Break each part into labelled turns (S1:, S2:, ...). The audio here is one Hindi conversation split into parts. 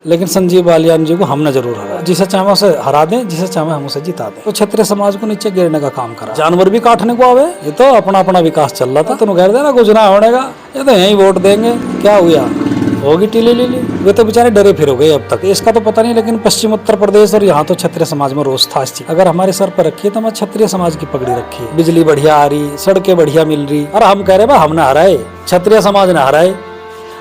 S1: लेकिन संजीव बालियान जी को हमने जरूर हराया। जिसे चाहे उसे हरा दें, जिसे चाहे हम उसे जिता दें। तो क्षत्रिय समाज को नीचे गिरने का काम करा। जानवर भी काटने को आवे, ये तो अपना अपना विकास चल रहा था। तो कह देना कुछ ना होने का, ये तो यही वोट देंगे, क्या हुआ होगी टीली लीली। वे तो बेचारे डरे फिर हो गए अब तक। इसका तो पता नहीं, लेकिन पश्चिम उत्तर प्रदेश और यहाँ तो क्षत्रिय समाज में रोष था। अगर हमारे सर पर रखी है तो मैं क्षत्रिय समाज की पगड़ी रखी है। बिजली बढ़िया आ रही, सड़कें बढ़िया मिल रही, और हम कह रहे भाई हमने हराए, क्षत्रिय समाज ने हराए,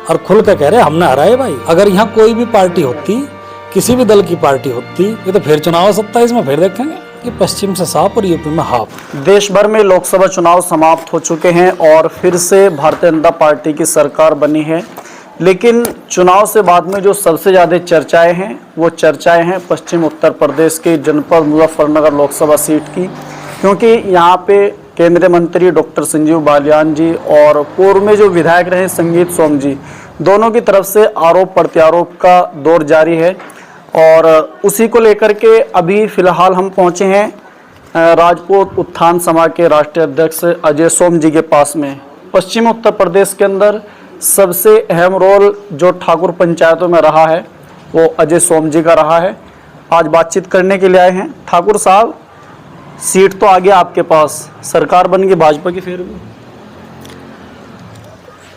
S1: और खुल कर कह रहे हमने हराए भाई। अगर यहाँ कोई भी पार्टी होती, किसी भी दल की पार्टी होती, ये तो फिर चुनाव 27 में फिर देखेंगे कि पश्चिम से साफ और यूपी में हाफ।
S2: देश भर में लोकसभा चुनाव समाप्त हो चुके हैं और फिर से भारतीय जनता पार्टी की सरकार बनी है। लेकिन चुनाव से बाद में जो सबसे ज़्यादा चर्चाएं हैं, वो चर्चाएं हैं पश्चिम उत्तर प्रदेश के जनपद मुजफ्फरनगर लोकसभा सीट की, क्योंकि यहाँ पे केंद्रीय मंत्री डॉक्टर संजीव बालियान जी और पूर्व में जो विधायक रहे संगीत सोम जी, दोनों की तरफ से आरोप प्रत्यारोप का दौर जारी है। और उसी को लेकर के अभी फिलहाल हम पहुँचे हैं राजपूत उत्थान समाज के राष्ट्रीय अध्यक्ष अजय सोम जी के पास में। पश्चिम उत्तर प्रदेश के अंदर सबसे अहम रोल जो ठाकुर पंचायतों में रहा है वो अजय सोम जी का रहा है। आज बातचीत करने के लिए आए हैं। ठाकुर साहब, सीट तो आ गया आपके पास, सरकार बन गई भाजपा की। फिर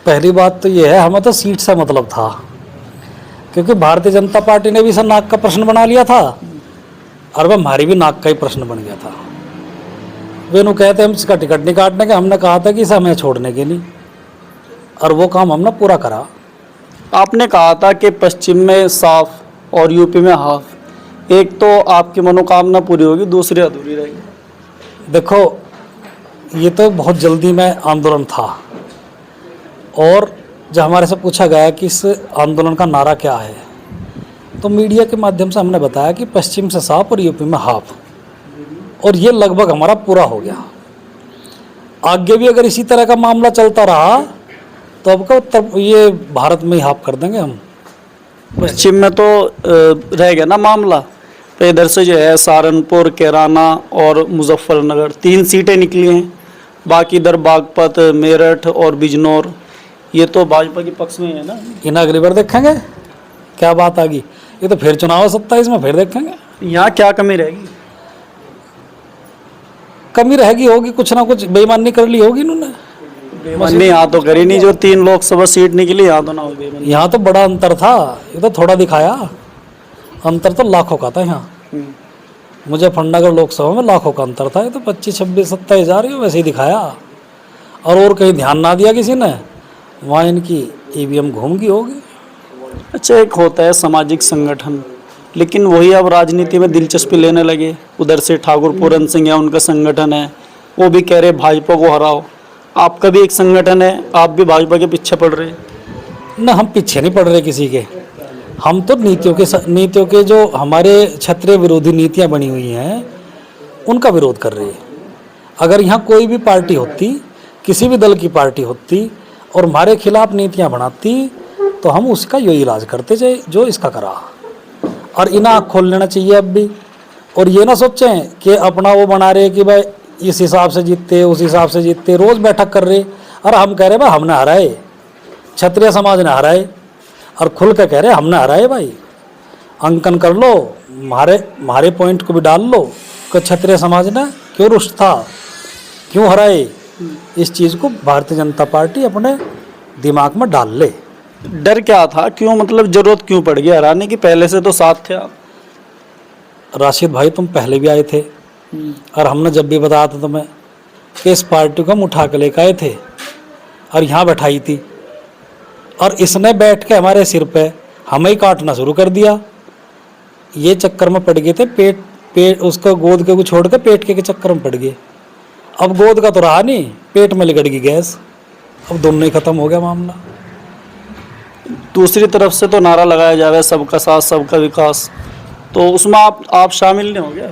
S1: पहली बात तो ये है, हमें तो सीट से मतलब था, क्योंकि भारतीय जनता पार्टी ने भी सर नाक का प्रश्न बना लिया था, और वह हमारी भी नाक का ही प्रश्न बन गया था। वे नु कहते हम इसका टिकट नहीं काटने के, हमने कहा था कि इसे हमें छोड़ने के लिए, और वो काम हमने पूरा करा।
S2: आपने कहा था कि पश्चिम में साफ और यूपी में हाफ। एक तो आपकी मनोकामना पूरी होगी, दूसरी अधूरी रहेगी।
S1: देखो, ये तो बहुत जल्दी में आंदोलन था, और जब हमारे से पूछा गया कि इस आंदोलन का नारा क्या है, तो मीडिया के माध्यम से हमने बताया कि पश्चिम से साफ और यूपी में हाफ, और ये लगभग हमारा पूरा हो गया। आगे भी अगर इसी तरह का मामला चलता रहा तो अब का तब ये भारत में ही हाफ कर देंगे हम।
S2: पश्चिम में तो रह गया ना मामला, तो इधर से जो है सहारनपुर, कैराना और मुजफ्फरनगर 3 सीटें निकली हैं। बाकी इधर बागपत, मेरठ और बिजनौर, ये तो भाजपा के पक्ष में है ना।
S1: इन अगली बार देखेंगे क्या बात आ गई। ये तो फिर चुनाव 27 में फिर देखेंगे।
S2: यहाँ क्या कमी रहेगी?
S1: कमी रहेगी, होगी कुछ ना कुछ बेईमानी कर ली होगी इन्होंने।
S2: बेईमानी यहाँ तो करी नहीं, जो 3 लोकसभा सीट निकली यहाँ तो ना हो बेईमानी।
S1: यहाँ तो बड़ा अंतर था, ये तो थोड़ा दिखाया, अंतर तो लाखों का था। यहाँ मुजफ्फरनगर लोकसभा में लाखों का अंतर था, ये तो 25, 26, 27 हज़ार वैसे ही दिखाया, और कहीं ध्यान ना दिया किसी ने, वहाँ इनकी ईवीएम घूम गई होगी।
S2: अच्छा, एक होता है सामाजिक संगठन, लेकिन वही अब राजनीति में दिलचस्पी लेने लगे। उधर से ठाकुर पूरन सिंह है, उनका संगठन है, वो भी कह रहे भाजपा को हराओ। आपका भी एक संगठन है, आप भी भाजपा के पीछे पड़ रहे हैं।
S1: ना, हम पीछे नहीं पड़ रहे किसी के, हम तो नीतियों के जो हमारे क्षत्रिय विरोधी नीतियाँ बनी हुई हैं उनका विरोध कर रही है। अगर यहाँ कोई भी पार्टी होती, किसी भी दल की पार्टी होती, और हमारे खिलाफ नीतियाँ बनाती, तो हम उसका यही इलाज करते जाए जो इसका करा। और इन्हें आँख खोल लेना चाहिए अब भी, और ये ना सोचें कि अपना वो बना रहे कि भाई इस हिसाब से जीतते, उस हिसाब से जीतते, रोज़ बैठक कर रहे। और हम कह रहे भाई हमने हराए, क्षत्रिय समाज ने हराए, और खुल कर कह रहे हमने हराए भाई। अंकन कर लो, हमारे पॉइंट को भी डाल लो कि क्षत्रिय समाज ने क्यों रुष्ट था, क्यों हराए। इस चीज़ को भारतीय जनता पार्टी अपने दिमाग में डाल ले।
S2: डर क्या था, क्यों, मतलब जरूरत क्यों पड़ गई हराने की? पहले से तो साथ थे आप।
S1: राशिद भाई, तुम पहले भी आए थे, और हमने जब भी बताया था तुम्हें कि इस पार्टी को हम उठा के लेकर आए थे और यहाँ बैठाई थी, और इसने बैठ के हमारे सिर पे हमें ही काटना शुरू कर दिया। ये चक्कर में पड़ गए थे, पेट उसको गोद के को छोड़ के पेट के चक्कर में पड़ गए। अब गोद का तो रहा नहीं, पेट में लिगड़ गई गैस, अब दोनों ही खत्म हो गया मामला।
S2: दूसरी तरफ से तो नारा लगाया जा रहा है सबका साथ सबका विकास, तो उसमें आप शामिल नहीं हो गया?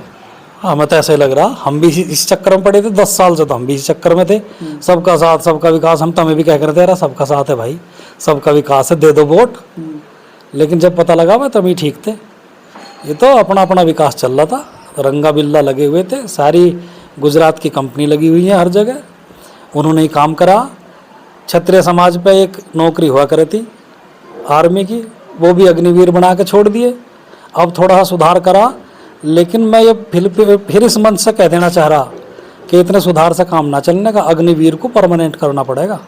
S1: हाँ, हमें तो ऐसा ही लग रहा, हम भी इस चक्कर में पड़े थे 10 साल से, तो हम भी इस चक्कर में थे। सबका साथ सबका विकास, हम तो हमें भी क्या करते रहा, सबका साथ है भाई, सबका विकास है, दे दो वोट। लेकिन जब पता लगा मैं तभी ठीक थे, ये तो अपना अपना विकास चल रहा था, रंगा बिल्ला लगे हुए थे, सारी गुजरात की कंपनी लगी हुई है हर जगह, उन्होंने ही काम करा। क्षत्रिय समाज पे एक नौकरी हुआ करती आर्मी की, वो भी अग्निवीर बना के छोड़ दिए। अब थोड़ा सा सुधार करा, लेकिन मैं ये फिर इस मंच से कह देना चाह रहा कि इतने सुधार से काम ना चलने का, अग्निवीर को परमानेंट करना पड़ेगा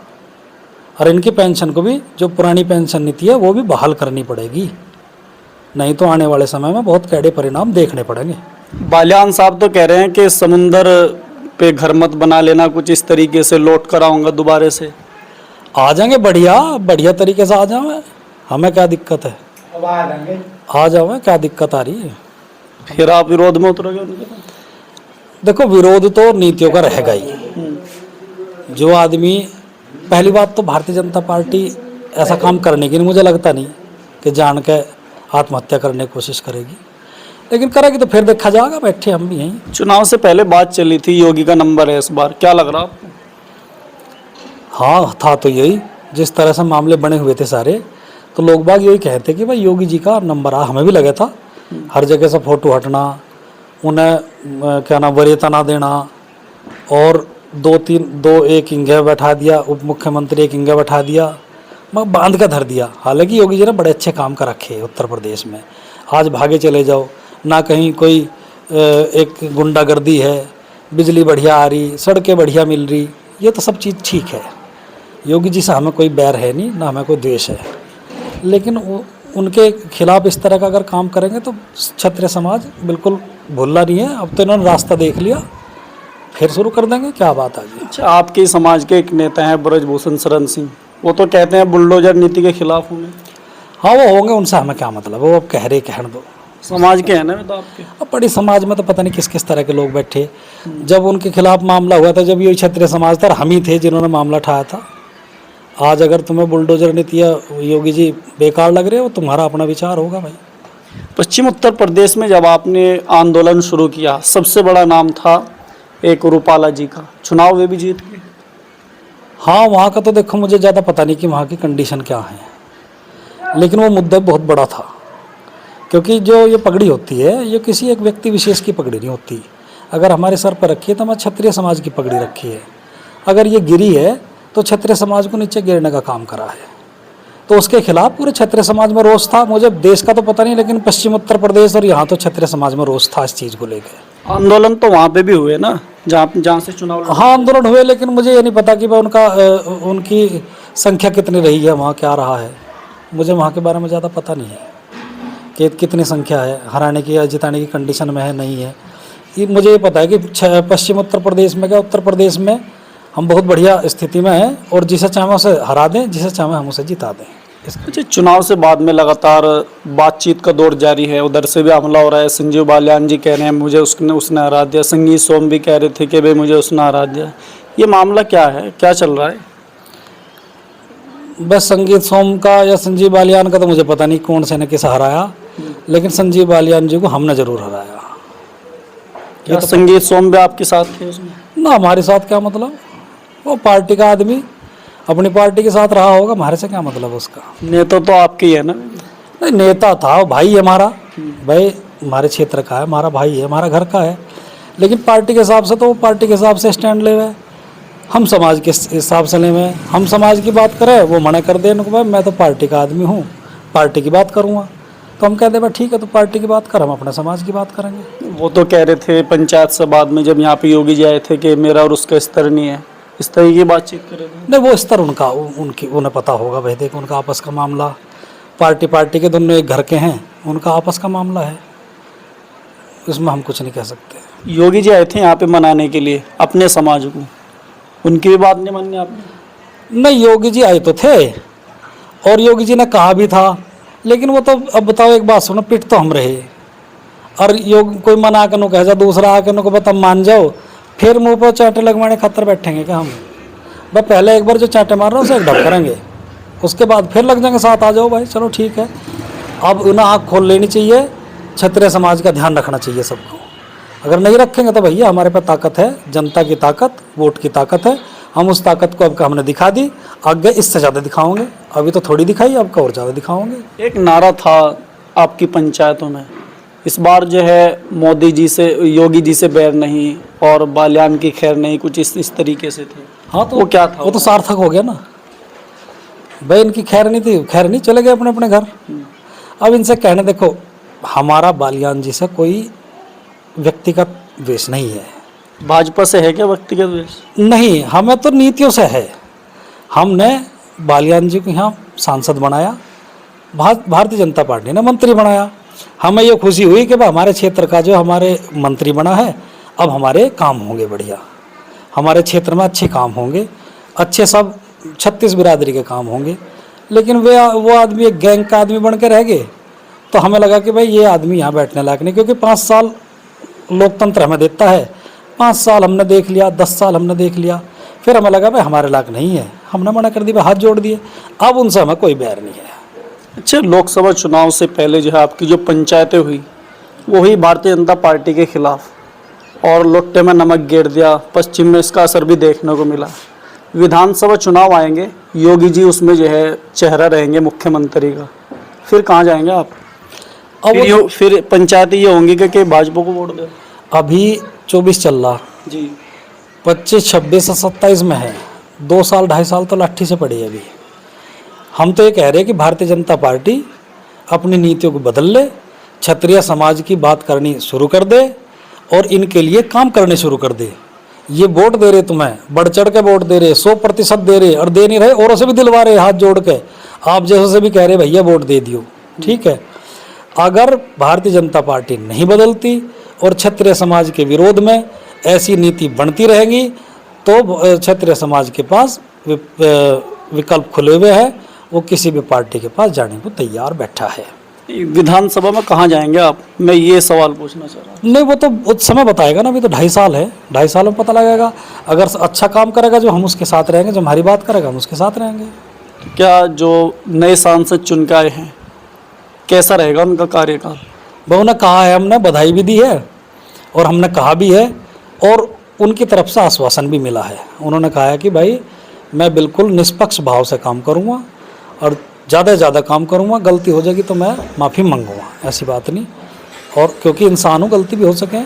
S1: और इनकी पेंशन को भी, जो पुरानी पेंशन नीति है वो भी बहाल करनी पड़ेगी, नहीं तो आने वाले समय में बहुत कड़े परिणाम देखने पड़ेंगे।
S2: बालियान साहब तो कह रहे हैं कि समुंदर पे घर मत बना लेना, कुछ इस तरीके से लौट कर आऊँगा दोबारा से।
S1: आ जाएंगे, बढ़िया बढ़िया तरीके से आ जाओ, हमें क्या दिक्कत है, आ जाओ, क्या दिक्कत आ रही है।
S2: फिर आप विरोध में उतरोगे उनके?
S1: देखो, विरोध तो नीतियों का रहेगा ही। जो आदमी, पहली बात तो भारतीय जनता पार्टी ऐसा काम करने की नहीं, मुझे लगता नहीं कि जान के आत्महत्या करने की कोशिश करेगी, लेकिन करेगी तो फिर देखा जाएगा, बैठे हम भी यहीं।
S2: चुनाव से पहले बात चली थी योगी का नंबर है इस बार, क्या लग रहा आपको?
S1: हाँ, था तो यही, जिस तरह से मामले बने हुए थे सारे, तो लोग बाग यही कहते कि भाई योगी जी का नंबर आ, हमें भी लगा था। हर जगह से फोटो हटना, उन्हें क्या नाम वरीयता ना देना, और दो एक इंगे बैठा दिया, उप मुख्यमंत्री एक इंगे बैठा दिया, मैं बांध का धर दिया। हालांकि योगी जी ने बड़े अच्छे काम कर रखे उत्तर प्रदेश में। आज भागे चले जाओ, ना कहीं कोई एक गुंडागर्दी है, बिजली बढ़िया आ रही, सड़कें बढ़िया मिल रही, ये तो सब चीज़ ठीक है। योगी जी से हमें कोई बैर है नहीं, ना हमें कोई द्वेष है, लेकिन उनके खिलाफ इस तरह का अगर काम करेंगे तो क्षत्रिय समाज बिल्कुल भूलना नहीं है। अब तो इन्होंने रास्ता देख लिया, फिर शुरू कर देंगे, क्या बात आ गई।
S2: अच्छा, आपके समाज के एक नेता हैं ब्रजभूषण शरण सिंह, वो तो कहते हैं बुलडोजर नीति के खिलाफ होंगे।
S1: हाँ, वो होंगे, उनसे हमें क्या मतलब, वो अब कह दो।
S2: समाज के हैं ना तो आपके?
S1: अब बड़ी समाज में तो पता नहीं किस किस तरह के लोग बैठे। जब उनके खिलाफ मामला हुआ था, जब ये क्षत्रिय समाज था, हम ही थे जिन्होंने मामला उठाया था। आज अगर तुम्हें बुलडोजर नीति या योगी जी बेकार लग रहे हो, तुम्हारा अपना विचार होगा भाई।
S2: पश्चिम उत्तर प्रदेश में जब आपने आंदोलन शुरू किया, सबसे बड़ा नाम था एक रूपाला जी का, चुनाव वे भी जीत गए।
S1: हाँ, वहाँ का तो देखो, मुझे ज़्यादा पता नहीं कि वहाँ की कंडीशन क्या है, लेकिन वो मुद्दा बहुत बड़ा था, क्योंकि जो ये पगड़ी होती है, ये किसी एक व्यक्ति विशेष की पगड़ी नहीं होती। अगर हमारे सर पर रखी है तो हमारे क्षत्रिय समाज की पगड़ी रखी है। अगर ये गिरी है तो क्षत्रिय समाज को नीचे गिरने का काम करा है, तो उसके खिलाफ पूरे क्षत्रिय समाज में रोष था। मुझे देश का तो पता नहीं, लेकिन पश्चिम उत्तर प्रदेश और यहाँ तो क्षत्रिय समाज में रोष था इस चीज़ को लेकर।
S2: आंदोलन तो वहाँ पे भी हुए ना, जहाँ से चुनाव लड़ा?
S1: हाँ, आंदोलन हुए, लेकिन मुझे ये नहीं पता कि उनकी संख्या कितनी रही है, वहाँ क्या रहा है। मुझे वहाँ के बारे में ज़्यादा पता नहीं है कि कितनी संख्या है, हराने की या जिताने की कंडीशन में है नहीं है। ये मुझे ये पता है कि पश्चिम उत्तर प्रदेश में क्या, उत्तर प्रदेश में हम बहुत बढ़िया स्थिति में हैं, और जिसे चाहे उसे हरा दें, जिसे चाहे हम उसे जिता दें।
S2: अच्छा, चुनाव से बाद में लगातार बातचीत का दौर जारी है, उधर से भी हमला हो रहा है। संजीव बालियान जी कह रहे हैं मुझे उसने हरा दिया, संगीत सोम भी कह रहे थे कि भाई मुझे उसने हरा दिया। ये मामला क्या है, क्या चल रहा है?
S1: बस संगीत सोम का या संजीव बालियान का तो मुझे पता नहीं कौन से ने किस हराया, लेकिन संजीव बालियान जी को हमने जरूर हराया।
S2: क्या तो संगीत सोम भी आपके साथ थे उसमें?
S1: ना, हमारे साथ क्या मतलब, वो पार्टी का आदमी अपनी पार्टी के साथ रहा होगा, हमारे से क्या मतलब उसका।
S2: नेता तो आपके ही है ना?
S1: नहीं, नेता था, भाई है हमारा, भाई हमारे क्षेत्र का है, हमारा भाई है, हमारा घर का है, लेकिन पार्टी के हिसाब से तो वो पार्टी के हिसाब से स्टैंड ले हुए, हम समाज के हिसाब से ले हुए। हम समाज की बात करें, वो मना कर दे उनको, भाई मैं तो पार्टी का आदमी हूँ, पार्टी की बात करूँगा, तो हम कहते हैं भाई ठीक है, तो पार्टी की बात कर, हम अपने समाज की बात करेंगे।
S2: वो तो कह रहे थे पंचायत से बाद में जब यहाँ पे योगी जी आए थे कि मेरा और उसका स्तर नहीं है, इस तरह की बातचीत कर रहे थे।
S1: नहीं, वो स्तर उन्हें पता होगा भाई, देखो उनका आपस का मामला, पार्टी के दोनों एक घर के हैं, उनका आपस का मामला है, इसमें हम कुछ नहीं कह सकते।
S2: योगी जी आए थे यहाँ पे मनाने के लिए अपने समाज को, उनकी भी बात नहीं मानी आपने?
S1: नहीं, योगी जी आए तो थे और योगी जी ने कहा भी था, लेकिन वो तो, अब बताओ एक बात सुनो, पिट तो हम रहे, और कोई मना के नो कह जा, दूसरा आके नो को बता मान जाओ, फिर मुंह पर चांटे लगवाने खतर बैठेंगे क्या हम? भाई पहले एक बार जो चांटे मार रहे हैं उसे एक ढप करेंगे, उसके बाद फिर लग जाएंगे साथ, आ जाओ भाई, चलो ठीक है। अब उन्हें आँख खोल लेनी चाहिए, क्षत्रिय समाज का ध्यान रखना चाहिए सबको। अगर नहीं रखेंगे तो भैया हमारे पास ताकत है, जनता की ताकत, वोट की ताकत है, हम उस ताकत को अब हमने दिखा दी, आगे इससे ज़्यादा दिखाओगे। अभी तो थोड़ी दिखाई, अब और ज़्यादा दिखाओगे।
S2: एक नारा था आपकी पंचायतों में, इस बार जो है मोदी जी से, योगी जी से बैर नहीं और बालियान की खैर नहीं, कुछ इस तरीके से थे।
S1: हाँ, तो
S2: वो क्या था?
S1: वो तो सार्थक हो गया ना। भाई इनकी खैर नहीं थी, खैर नहीं, चले गए अपने अपने घर। अब इनसे कहने, देखो हमारा बालियान जी से कोई व्यक्तिगत द्वेष नहीं है।
S2: भाजपा से है क्या व्यक्तिगत द्वेष?
S1: नहीं, हमें तो नीतियों से है। हमने बालियान जी को यहाँ सांसद बनाया, भारतीय जनता पार्टी ने मंत्री बनाया। हमें ये खुशी हुई कि भाई हमारे क्षेत्र का जो हमारे मंत्री बना है, अब हमारे काम होंगे बढ़िया, हमारे क्षेत्र में अच्छे काम होंगे, अच्छे सब 36 बिरादरी के काम होंगे। लेकिन वो आदमी एक गैंग का आदमी बन के रह गए। तो हमें लगा कि भाई ये आदमी यहाँ बैठने लायक नहीं, क्योंकि 5 साल लोकतंत्र हमें देता है। 5 साल हमने देख लिया, 10 साल हमने देख लिया, फिर हमें लगा भाई हमारे लायक नहीं है, हमने मना कर दिया, हाथ जोड़ दिए। अब उनसे हमें कोई बैर नहीं है।
S2: अच्छा, लोकसभा चुनाव से पहले जो है आपकी जो पंचायतें हुई वो हुई भारतीय जनता पार्टी के खिलाफ, और लोट्टे में नमक गिर दिया, पश्चिम में इसका असर भी देखने को मिला। विधानसभा चुनाव आएंगे, योगी जी उसमें जो है चेहरा रहेंगे मुख्यमंत्री का, फिर कहाँ जाएंगे आप? अब फिर पंचायतें ये होंगी कि भाजपा को वोट दे।
S1: अभी 24 चल रहा
S2: जी,
S1: 25, 26 और 27 में है, 2 साल 2.5 साल तो लाठी से पड़ी है। अभी हम तो ये कह रहे हैं कि भारतीय जनता पार्टी अपनी नीतियों को बदल ले, क्षत्रिय समाज की बात करनी शुरू कर दे और इनके लिए काम करने शुरू कर दे। ये वोट दे रहे, तुम्हें बढ़ चढ़ के वोट दे रहे, 100% दे रहे, और दे नहीं रहे औरों से भी दिलवा रहे हाथ जोड़ के। आप जैसे से भी कह रहे भैया वोट दे दियो, ठीक है। अगर भारतीय जनता पार्टी नहीं बदलती और क्षत्रिय समाज के विरोध में ऐसी नीति बनती रहेगी तो क्षत्रिय समाज के पास विकल्प खुले हुए हैं, वो किसी भी पार्टी के पास जाने को तैयार बैठा है।
S2: विधानसभा में कहाँ जाएंगे आप, मैं ये सवाल पूछना चाह रहा हूँ।
S1: नहीं, वो तो समय बताएगा ना, अभी तो 2.5 साल है, 2.5 साल में पता लगेगा। अगर अच्छा काम करेगा जो, हम उसके साथ रहेंगे, जो हमारी बात करेगा हम उसके साथ रहेंगे।
S2: क्या जो नए सांसद चुन के आए हैं, कैसा रहेगा उनका कार्यकाल?
S1: वो उन्हें कहा है, हमने बधाई भी दी है और हमने कहा भी है, और उनकी तरफ से आश्वासन भी मिला है। उन्होंने कहा है कि भाई मैं बिल्कुल निष्पक्ष भाव से काम करूँगा और ज़्यादा से ज़्यादा काम करूँगा, गलती हो जाएगी तो मैं माफ़ी मांगूंगा, ऐसी बात नहीं। और क्योंकि इंसान हो, गलती भी हो सके,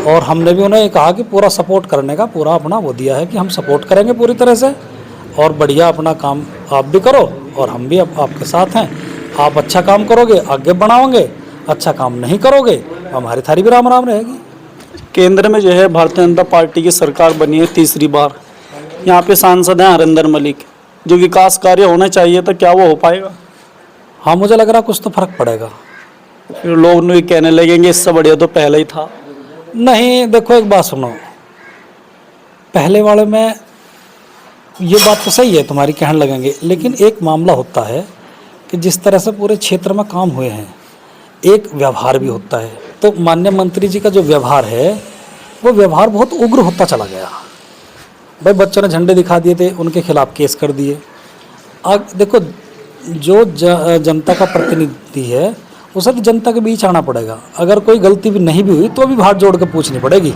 S1: और हमने भी उन्हें कहा कि पूरा सपोर्ट करने का पूरा अपना वो दिया है कि हम सपोर्ट करेंगे पूरी तरह से, और बढ़िया अपना काम आप भी करो और हम भी आपके साथ हैं। आप अच्छा काम करोगे आगे बढ़ाओगे, अच्छा काम नहीं करोगे हमारी थारी भी राम राम रहेगी।
S2: केंद्र में जो है भारतीय जनता पार्टी की सरकार बनी है तीसरी बार, यहाँ पे सांसद हैं हरिंदर मलिक, जो विकास कार्य होने चाहिए तो क्या वो हो पाएगा?
S1: हाँ, मुझे लग रहा कुछ तो फर्क पड़ेगा।
S2: फिर लोग नहीं कहने लगेंगे इससे बढ़िया तो पहले ही था।
S1: नहीं, देखो एक बात सुनो, पहले वाले में ये बात तो सही है तुम्हारी, कहने लगेंगे, लेकिन एक मामला होता है कि जिस तरह से पूरे क्षेत्र में काम हुए हैं, एक व्यवहार भी होता है। तो माननीय मंत्री जी का जो व्यवहार है, वो व्यवहार बहुत उग्र होता चला गया। भाई बच्चों ने झंडे दिखा दिए थे, उनके खिलाफ केस कर दिए। अब देखो, जो जनता का प्रतिनिधि है उसे तो जनता के बीच आना पड़ेगा। अगर कोई गलती भी नहीं भी हुई तो भी हाथ जोड़ के पूछनी पड़ेगी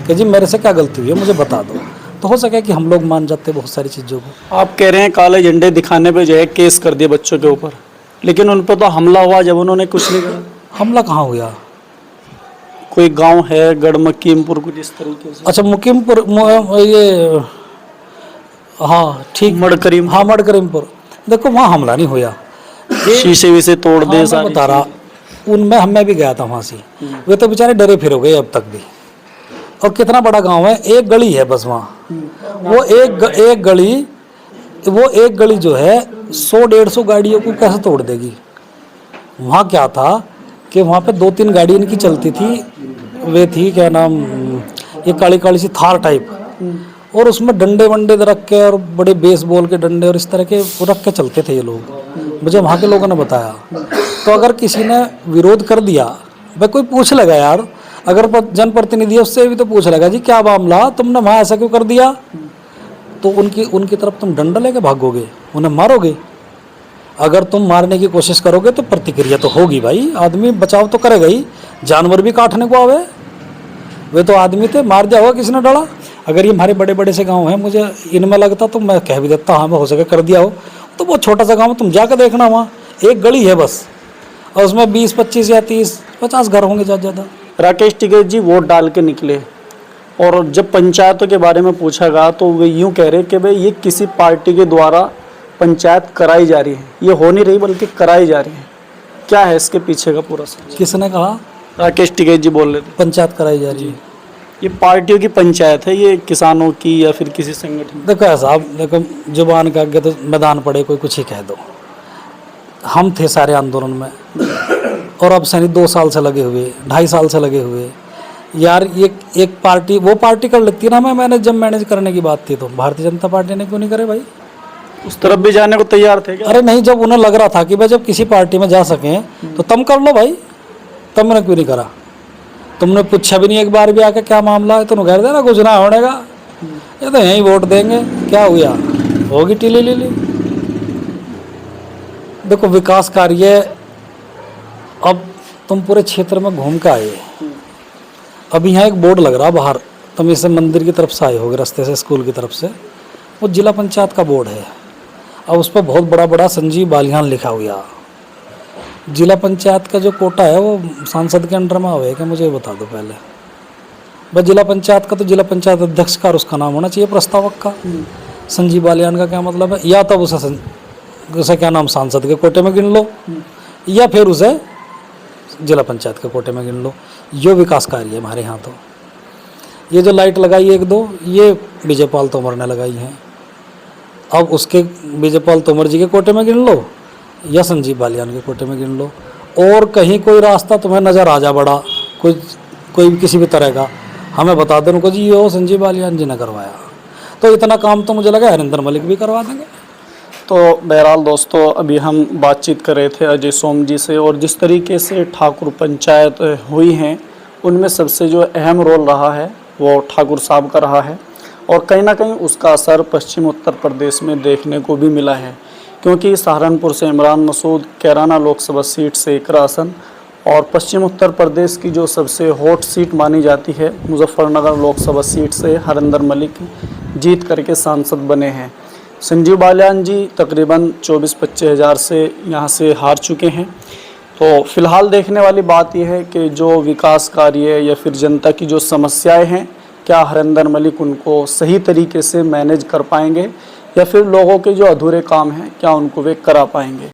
S1: कि जी मेरे से क्या गलती हुई है, मुझे बता दो, तो हो सके कि हम लोग मान जाते बहुत सारी चीज़ों को।
S2: आप कह रहे हैं काले झंडे दिखाने पे जो है केस कर दिए बच्चों के ऊपर, लेकिन उन पर तो हमला हुआ जब उन्होंने कुछ नहीं करा।
S1: हमला कहाँ हुआ?
S2: कोई गांव है गढ़मुकीमपुर कुछ इस तरीके से।
S1: अच्छा, मुकीमपुर, ये हाँ ठीक,
S2: मड़करीम,
S1: हाँ मड़करीमपुर, देखो वहाँ हमला नहीं हुआ।
S2: शीशे विशे तोड़ दे,
S1: हाँ, मैं बता रहा, उनमें मैं भी गया था वहाँ से, वे तो बेचारे डरे फिर हो गए अब तक भी। और कितना बड़ा गांव है, एक गली है बस वहाँ, वो एक गली जो है 100-150 गाड़ियों को कैसे तोड़ देगी। वहाँ क्या था कि वहाँ पे 2-3 गाड़ी इनकी चलती थी, वे थी क्या नाम, ये काली काली सी थार टाइप, और उसमें डंडे वंडे रख के और बड़े बेसबॉल के डंडे और इस तरह के रख के चलते थे ये लोग, मुझे वहाँ के लोगों ने बताया। तो अगर किसी ने विरोध कर दिया, भाई कोई पूछ लेगा यार, अगर जनप्रतिनिधि है उससे भी तो पूछ लेगा जी क्या मामला, तुमने वहाँ ऐसा क्यों कर दिया, तो उनकी तरफ तुम डंडा लेके भागोगे, उन्हें मारोगे। अगर तुम मारने की कोशिश करोगे तो प्रतिक्रिया तो होगी भाई, आदमी बचाव तो करेगा ही, जानवर भी काटने को आवे, वे तो आदमी थे, मार दिया होगा किसी ने डरा। अगर ये हमारे बड़े बड़े से गांव हैं, मुझे इनमें लगता तो मैं कह भी देता हाँ मैं हो सके कर दिया हो, तो बहुत छोटा सा गांव, तुम जाकर देखना, वहाँ एक गली है बस, और उसमें 20-25 या 30-50 घर होंगे ज़्यादा।
S2: राकेश टिकैत जी वोट डाल के निकले, और जब पंचायतों के बारे में पूछा गया तो वे यूँ कह रहे कि भाई ये किसी पार्टी के द्वारा पंचायत कराई जा रही है, ये हो नहीं रही बल्कि कराई जा रही है, क्या है इसके पीछे का पूरा सच?
S1: किसने कहा
S2: राकेश टिकैत जी बोल रहे थे।
S1: पंचायत कराई जा रही है?
S2: ये पार्टियों की पंचायत है, ये किसानों की या फिर किसी संगठन?
S1: देखो ऐसा, आप देखो जुबान का आगे तो मैदान पड़े कोई कुछ ही कह दो। हम थे सारे आंदोलन में, और अब सनी 2 साल से लगे हुए, 2.5 साल से लगे हुए यार। ये एक पार्टी वो पार्टी कर लेती ना, मैंने जब मैनेज करने की बात थी तो भारतीय जनता पार्टी ने क्यों नहीं करे भाई?
S2: उस तरफ भी जाने को तैयार थे क्या?
S1: अरे नहीं, जब उन्हें लग रहा था कि भाई जब किसी पार्टी में जा सकें तो तुम कर लो भाई, तब मैंने क्यों नहीं करा? तुमने पूछा भी नहीं एक बार भी आके क्या मामला है, तुम कह देना कुछ ना होने का, ये तो यहीं वोट देंगे, क्या हुआ, होगी टीली लीली। देखो विकास कार्य, अब तुम पूरे क्षेत्र में घूम के आए, अब यहाँ एक बोर्ड लग रहा बाहर, तुम इसे मंदिर की तरफ से आए होगे रास्ते से, स्कूल की तरफ से, वो जिला पंचायत का बोर्ड है। अब उस पर बहुत बड़ा बड़ा संजीव बालियान लिखा हुआ। जिला पंचायत का जो कोटा है वो सांसद के अंडर में आवेगा, मुझे बता दो पहले। बस जिला पंचायत का तो जिला पंचायत अध्यक्ष का और उसका नाम होना चाहिए प्रस्तावक का। संजीव बालियान का क्या मतलब है? या तब उसे क्या नाम सांसद के कोटे में गिन लो, या फिर उसे जिला पंचायत के कोटे में गिन लो। ये विकास कार्य है हमारे यहाँ। तो ये जो लाइट लगाई 1-2 ये विजय पाल तोमर ने लगाई हैं। अब उसके विजय पाल तोमर जी के कोटे में गिन लो या संजीव बालियान के कोटे में गिन लो, और कहीं कोई रास्ता तुम्हें नज़र आ जा बड़ा, कोई भी किसी भी तरह का, हमें बता दो उनको जी ये हो संजीव बालियान जी ने करवाया, तो इतना काम तो मुझे लगा हरिंदर मलिक भी करवा देंगे।
S2: तो बहरहाल दोस्तों, अभी हम बातचीत कर रहे थे अजय सोम जी से, और जिस तरीके से ठाकुर पंचायत हुई हैं उनमें सबसे जो अहम रोल रहा है वो ठाकुर साहब का रहा है, और कहीं ना कहीं उसका असर पश्चिम उत्तर प्रदेश में देखने को भी मिला है, क्योंकि सहारनपुर से इमरान मसूद, कैराना लोकसभा सीट से इकरा हसन, और पश्चिम उत्तर प्रदेश की जो सबसे हॉट सीट मानी जाती है मुजफ्फरनगर लोकसभा सीट से हरिंदर मलिक जीत करके सांसद बने हैं। संजीव बालियान जी तकरीबन 24-25 हज़ार से यहाँ से हार चुके हैं। तो फिलहाल देखने वाली बात यह है कि जो विकास कार्य या फिर जनता की जो समस्याएं हैं, क्या हरिंदर मलिक उनको सही तरीके से मैनेज कर पाएंगे, या फिर लोगों के जो अधूरे काम हैं क्या उनको वे करा पाएंगे।